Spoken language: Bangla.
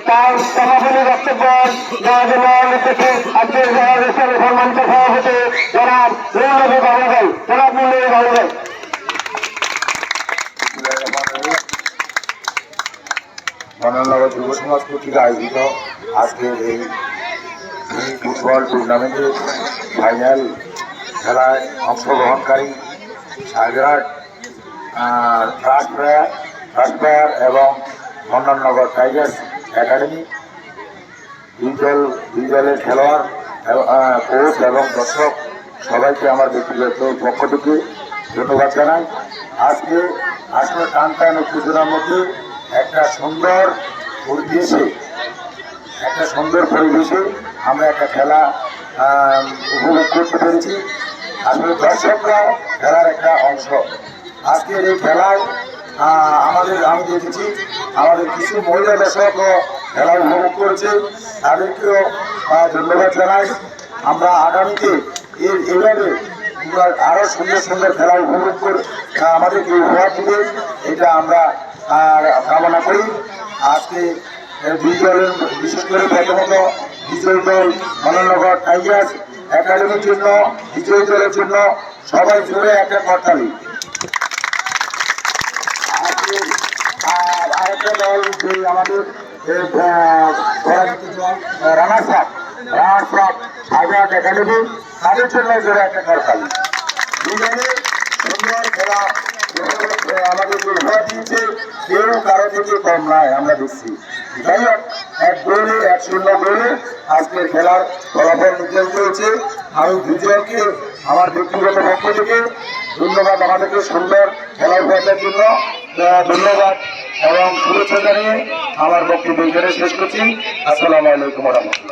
তার সমাপনী বক্তব্য দেওয়ার জন্য অনুরোধ করছি আজকের দেশের সম্মানিত সভাপতি জনাব নুরনবী বাবুল ভাই। জনাব নুরনবী বাবুল ভাই। মনোনগর যুব সমাজ কর্তৃক আয়োজিত আজকের এই ফুটবল টুর্নামেন্টের ফাইনাল খেলায় অংশগ্রহণকারী সাগরহাট ফার্স্ট প্লেয়ার এবং মন্ডননগর টাইগার্স একাডেমি দুই দলের খেলোয়াড় কোচ এবং দর্শক সবাইকে আমার ব্যক্তিগত পক্ষ থেকে ধন্যবাদ জানাই। আজকে আসলে টান উত্তেজনার মধ্যে একটা সুন্দর পরিবেশে আমরা একটা খেলা উপভোগ করতে পেরেছি। আসলে দর্শকরা খেলার একটা অংশ। আজকের এই খেলায় আমি দেখেছি আমাদের কিছু মহিলা দর্শকও খেলা উপভোগ করেছে, তাদেরকেও ধন্যবাদ জানাই। আমরা আগামীতে এইভাবে আরো সুন্দর খেলা উপভোগ করে আমাদেরকে উপহার দিবে, এটা আমরা কামনা করি। আজকে দুই দলের বিশেষ করে প্রথমত বিজয়ী দল মন্ডননগর টাইগার্স একাডেমির জন্য, বিজয়ী দলের জন্য সবাই জুড়ে একটা করতালি। আরেকটা দল যে আমাদের রানার্স আপ সাগরহাট একাডেমি, তাদের জন্য জোরে একটা করতালি। দুজনে সুন্দর খেলা আমাদের উপহার দিয়েছে, কেউ কারো থেকে কম নয় আমরা দেখছি। যাই হোক, 1-0 গোলে আজকের খেলার ফলাফল নির্ধারিত হয়েছে। আমি দুজনকে আমার ব্যক্তিগত পক্ষ থেকে ধন্যবাদ, আমাদেরকে সুন্দর খেলার উপহারের জন্য ধন্যবাদ এবং শুভেচ্ছা জানিয়ে আমার বক্তব্য এখানে শেষ করছি। আসসালামু আলাইকুম ওয়া রাহমাতুল্লাহ।